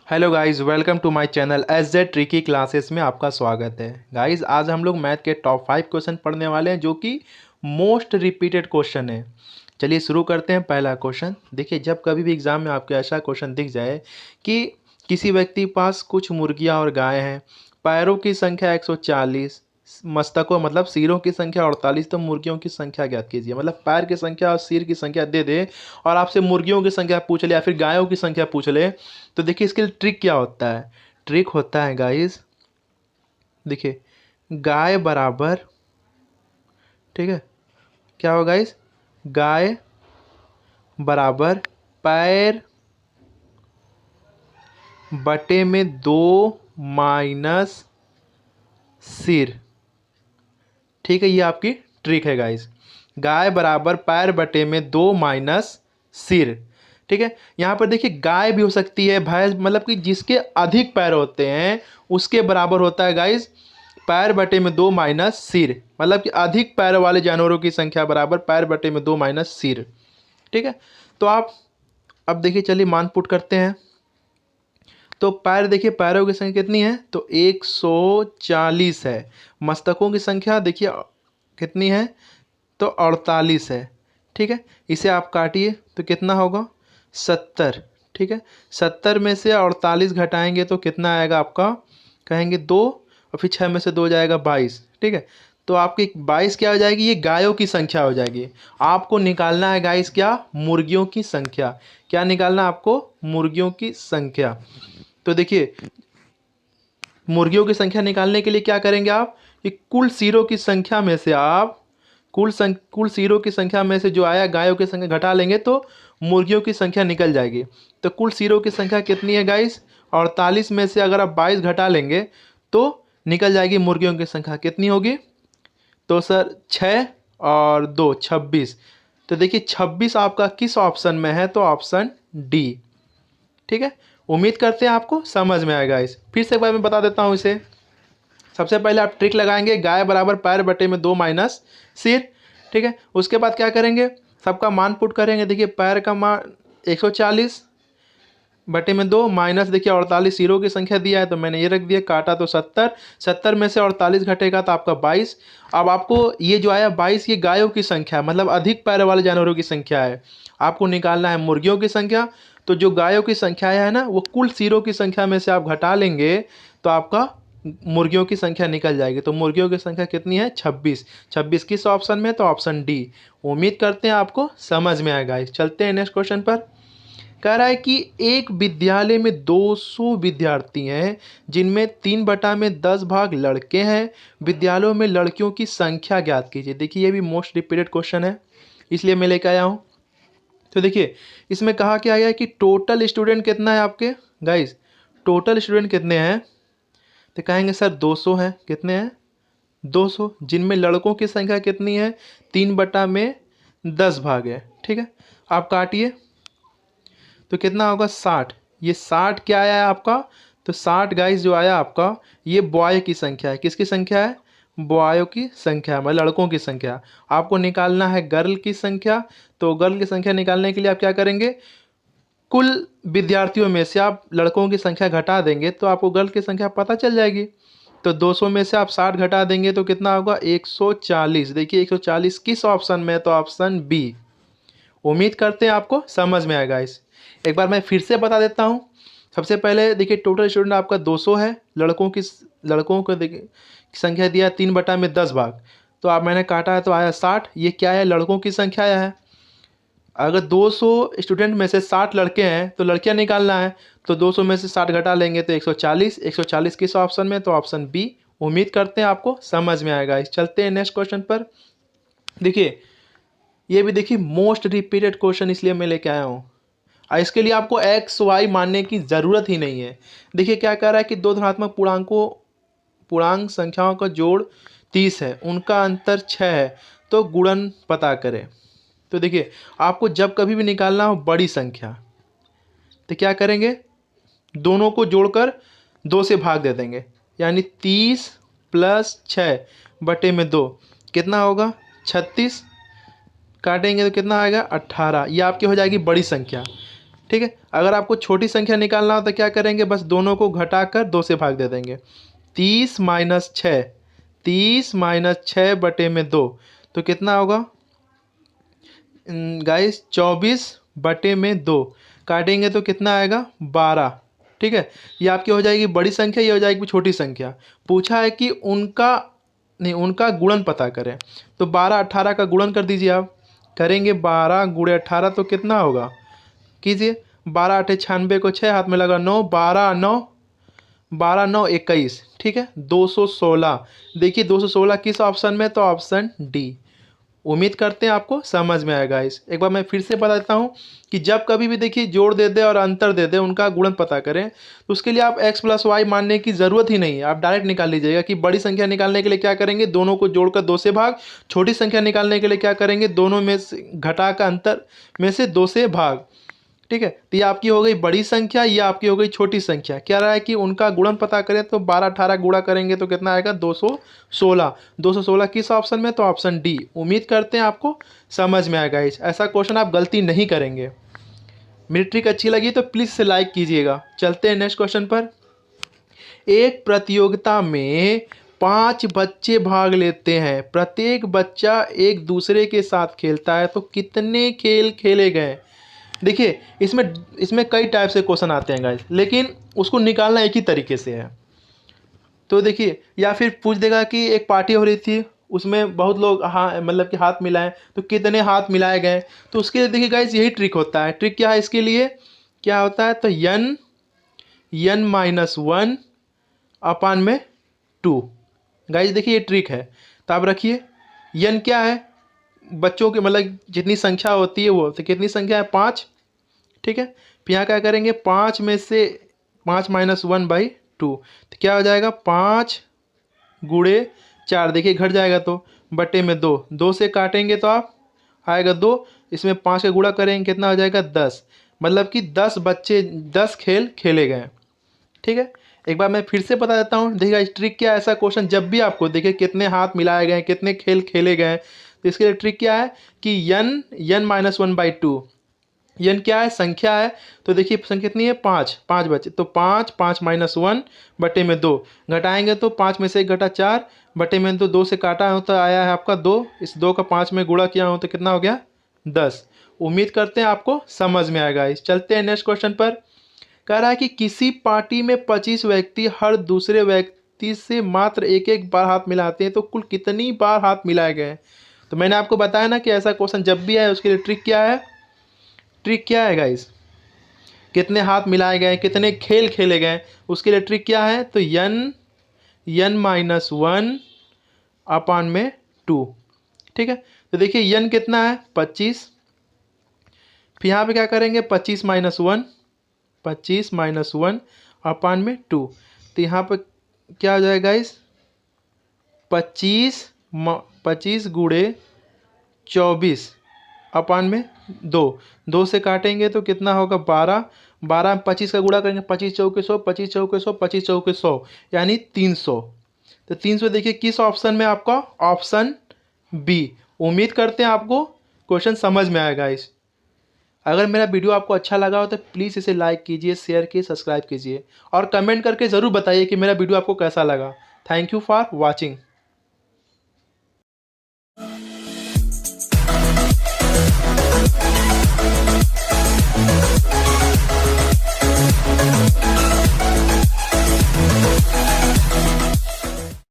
Hello guys, welcome to my channel S Z tricky classes में आपका स्वागत है। गाइस, आज हम लोग मैथ के टॉप 5 क्वेश्चन पढ़ने वाले हैं जो कि मोस्ट रिपीटेड क्वेश्चन है। चलिए शुरू करते हैं। पहला क्वेश्चन देखिए, जब कभी भी एग्जाम में आपको ऐसा क्वेश्चन दिख जाए कि किसी व्यक्ति के पास कुछ मुर्गियां और गायें हैं, पैरों की संख्या 140, मस्तकों मतलब सिरों की संख्या 48, तो मुर्गियों की संख्या ज्ञात कीजिए। मतलब पैर की संख्या और सिर की संख्या दे दे और आपसे मुर्गियों की संख्या पूछ ले या फिर गायों की संख्या पूछ ले, तो देखिए इसके लिए ट्रिक क्या होता है। ट्रिक होता है गाइस, देखिए गाय बराबर, ठीक है, क्या होगा गाइस, गाय बराबर पैर बटे में 2 माइनस सिर। ठीक है, ये आपकी ट्रिक है गाइस। गाय बराबर पैर बटे में 2 माइनस सिर। ठीक है, यहाँ पर देखिए गाय भी हो सकती है, भैंस, मतलब कि जिसके अधिक पैर होते हैं उसके बराबर होता है गाइस पैर बटे में 2 माइनस सिर। मतलब कि अधिक पैर वाले जानवरों की संख्या बराबर पैर बटे में 2 माइनस सिर। ठीक है, तो आप अब देखिए, चलिए मान पुट करते हैं। तो पैर देखिए, पैरों की संख्या कितनी है, तो 140 है। मस्तकों की संख्या देखिए कितनी है, तो 48 है। ठीक है, इसे आप काटिए तो कितना होगा, 70। ठीक है, 70 में से 48 घटाएंगे तो कितना आएगा आपका, कहेंगे 2, और फिर 6 में से 2 जाएगा 22। ठीक है, तो आपकी 22 क्या हो जाएगी, ये गायों की संख्या हो जाएगी। आपको निकालना है गाइस क्या, मुर्गियों की संख्या। क्या निकालना है आपको, मुर्गियों की संख्या। तो देखिए मुर्गियों की संख्या निकालने के लिए क्या करेंगे आप, कि कुल सिरों की संख्या में से आप कुल सिरों की संख्या में से जो आया गायों की संख्या घटा लेंगे तो मुर्गियों की संख्या निकल जाएगी। तो कुल सिरों की संख्या कितनी है गाइस, 48 में से अगर आप 22 घटा लेंगे तो निकल जाएगी मुर्गियों की संख्या कितनी होगी, तो सर 6 और 2 26। तो देखिए 26 आपका किस ऑप्शन में है, तो ऑप्शन डी। ठीक है, उम्मीद करते हैं आपको समझ में आएगा। इस फिर से एक बार मैं बता देता हूँ इसे। सबसे पहले आप ट्रिक लगाएंगे, गाय बराबर पैर बटे में 2 माइनस सिर। ठीक है, उसके बाद क्या करेंगे, सबका मान पुट करेंगे। देखिए पैर का मान 140 बटे में 2 माइनस, देखिए 48 सिरों की संख्या दिया है तो मैंने ये रख दिया, काटा तो 70। 70 में से 48 घटेगा तो आपका 22। अब आपको ये जो आया 22, ये गायों की संख्या मतलब अधिक पैर वाले जानवरों की संख्या है। आपको निकालना है मुर्गियों की संख्या। तो जो गायों की संख्या है ना, वो कुल सिरों की संख्या में से आप घटा लेंगे तो आपका मुर्गियों की संख्या निकल जाएगी। तो मुर्गियों की संख्या कितनी है, 26। 26 किस ऑप्शन में, तो ऑप्शन डी। उम्मीद करते हैं आपको समझ में आएगा। चलते हैं नेक्स्ट क्वेश्चन पर। कह रहा है कि एक विद्यालय में 200 विद्यार्थी हैं जिनमें 3/10 भाग लड़के हैं। विद्यालयों में लड़कियों की संख्या ज्ञात कीजिए। देखिए ये भी मोस्ट रिपीटेड क्वेश्चन है, इसलिए मैं लेकर आया हूँ। तो देखिए इसमें कहा क्या गया है कि टोटल स्टूडेंट कितना है आपके गाइस, टोटल स्टूडेंट कितने हैं, तो कहेंगे सर 200 हैं। कितने हैं, 200, जिनमें लड़कों की संख्या कितनी है, 3/10 भाग है। ठीक है, आप काटिए तो कितना होगा, 60। ये 60 क्या आया है आपका, तो 60 गाइस जो आया आपका, ये बॉय की संख्या है। किसकी संख्या है, बॉयों की संख्या है, मतलब लड़कों की संख्या। आपको निकालना है गर्ल की संख्या। तो गर्ल की संख्या निकालने के लिए आप क्या करेंगे, कुल विद्यार्थियों में से आप लड़कों की संख्या घटा देंगे तो आपको गर्ल की संख्या पता चल जाएगी। तो 200 में से आप 60 घटा देंगे तो कितना होगा, 140। देखिए 140 किस ऑप्शन में है, तो ऑप्शन बी। उम्मीद करते हैं आपको समझ में आएगा। इस एक बार मैं फिर से बता देता हूँ। सबसे पहले देखिए टोटल स्टूडेंट आपका 200 है। लड़कों को देखिए संख्या दिया है 3/10 भाग, तो आप मैंने काटा है तो आया 60। ये क्या है, लड़कों की संख्या आया है। अगर 200 स्टूडेंट में से 60 लड़के हैं तो लड़कियां निकालना है। तो 200 में से 60 घटा लेंगे तो 140। 140 किस ऑप्शन में, तो ऑप्शन बी। उम्मीद करते हैं आपको समझ में आएगा। इस चलते हैं नेक्स्ट क्वेश्चन पर। देखिए ये भी देखिए मोस्ट रिपीटेड क्वेश्चन, इसलिए मैं लेके आया हूँ। इसके लिए आपको एक्स वाई मानने की ज़रूरत ही नहीं है। देखिए क्या कह रहा है कि दो धनात्मक पूर्णांक संख्याओं का जोड़ 30 है, उनका अंतर 6 है, तो गुणन पता करें। तो देखिए आपको जब कभी भी निकालना हो बड़ी संख्या, तो क्या करेंगे, दोनों को जोड़कर 2 से भाग दे देंगे, यानी 30 + 6/2 कितना होगा, 36। काटेंगे तो कितना आएगा, 18। ये आपकी हो जाएगी बड़ी संख्या। ठीक है। अगर आपको छोटी संख्या निकालना हो तो क्या करेंगे, बस दोनों को घटाकर 2 से भाग दे देंगे। 30 माइनस 6, 30 माइनस 6 बटे में 2 तो कितना होगा गाइस, 24 बटे में 2 काटेंगे तो कितना आएगा 12। ठीक है, ये आपकी हो जाएगी बड़ी संख्या, ये हो जाएगी छोटी संख्या। पूछा है कि उनका गुणन पता करें, तो 12 18 का गुणन कर दीजिए आप। करेंगे 12 गुणे 18 तो कितना होगा, कीजिए। 12 8 96 को 6 हाथ में लगा 9, 12 9 21। ठीक है, 216। देखिए 216 किस ऑप्शन में, तो ऑप्शन डी। उम्मीद करते हैं आपको समझ में आएगा। इस एक बार मैं फिर से बता देता हूँ कि जब कभी भी देखिए जोड़ दे दे और अंतर दे दे, उनका गुणन पता करें, तो उसके लिए आप x प्लस वाई मानने की ज़रूरत ही नहीं है। आप डायरेक्ट निकाल लीजिएगा कि बड़ी संख्या निकालने के लिए क्या करेंगे, दोनों को जोड़कर 2 से भाग। छोटी संख्या निकालने के लिए क्या करेंगे, दोनों में से घटाकर अंतर में से 2 से भाग। ठीक है, तो ये आपकी हो गई बड़ी संख्या, ये आपकी हो गई छोटी संख्या। क्या रहा है कि उनका गुणन पता करें, तो 12 18 गुणा करेंगे तो कितना आएगा 216। 216 किस ऑप्शन में, तो ऑप्शन डी। उम्मीद करते हैं आपको समझ में आएगा। ऐसा क्वेश्चन आप गलती नहीं करेंगे। मेरी ट्रिक अच्छी लगी तो प्लीज़ से लाइक कीजिएगा। चलते हैं नेक्स्ट क्वेश्चन पर। एक प्रतियोगिता में 5 बच्चे भाग लेते हैं, प्रत्येक बच्चा एक दूसरे के साथ खेलता है, तो कितने खेल खेले गए। देखिए इसमें कई टाइप से क्वेश्चन आते हैं गाइस, लेकिन उसको निकालना एक ही तरीके से है। तो देखिए, या फिर पूछ देगा कि एक पार्टी हो रही थी, उसमें बहुत लोग मतलब कि हाथ मिलाएं, तो कितने हाथ मिलाए गए। तो उसके लिए देखिए गाइस यही ट्रिक होता है। ट्रिक क्या है इसके लिए, क्या होता है, तो n माइनस 1 अपान में 2। गाइस देखिए ये ट्रिक है, तो आप रखिए। n क्या है, बच्चों के मतलब जितनी संख्या होती है वो, तो कितनी संख्या है 5। ठीक है, फिर यहाँ क्या करेंगे, 5 में से 5 माइनस 1 बाई 2, तो क्या हो जाएगा 5 गुणे 4। देखिए घट जाएगा तो बटे में 2, 2 से काटेंगे तो आप आएगा 2, इसमें 5 का गुणा करेंगे कितना हो जाएगा 10। मतलब कि 10 बच्चे 10 खेल खेले गए। ठीक है, एक बार मैं फिर से बता देता हूँ। देखिए इस ट्रिक क्या है, ऐसा क्वेश्चन जब भी आपको देखिए कितने हाथ मिलाए गए, कितने खेल खेले गए, तो इसके लिए ट्रिक क्या है कि n माइनस 1 बाई 2। n क्या है, संख्या है, तो देखिए संख्या कितनी है 5, 5 बचे, तो 5 माइनस 1 बटे में 2 घटाएंगे तो 5 में से 1 घटा 4 बटे में 2 से काटा हो तो आया है आपका 2। इस 2 का 5 में गुणा किया हो तो कितना हो गया 10। उम्मीद करते हैं आपको समझ में आएगा। इस चलते हैं नेक्स्ट क्वेश्चन पर। कह रहा है कि किसी पार्टी में 25 व्यक्ति हर दूसरे व्यक्ति से मात्र एक एक बार हाथ मिलाते हैं, तो कुल कितनी बार हाथ मिलाए गए। तो मैंने आपको बताया ना कि ऐसा क्वेश्चन जब भी आए उसके लिए ट्रिक क्या है, ट्रिक क्या है गाइस, कितने हाथ मिलाए गए, कितने खेल खेले गए, उसके लिए ट्रिक क्या है, तो n माइनस 1 अपान में 2। ठीक है, तो देखिए n कितना है 25, फिर यहाँ पे क्या करेंगे 25 माइनस 1 अपान में 2, तो यहाँ पर क्या हो जाएगा गाइस 25 गुणे 24 अपान में 2 से काटेंगे तो कितना होगा 12 में 25 का गुणा करेंगे 25 चौके 100, 25 चौके 100, 25 चौके 100 यानी 300। तो 300 देखिए किस ऑप्शन में, आपका ऑप्शन बी। उम्मीद करते हैं आपको क्वेश्चन समझ में आएगा। इस अगर मेरा वीडियो आपको अच्छा लगा हो तो प्लीज़ इसे लाइक कीजिए, शेयर कीजिए, सब्सक्राइब कीजिए और कमेंट करके ज़रूर बताइए कि मेरा वीडियो आपको कैसा लगा। Thank you for watching.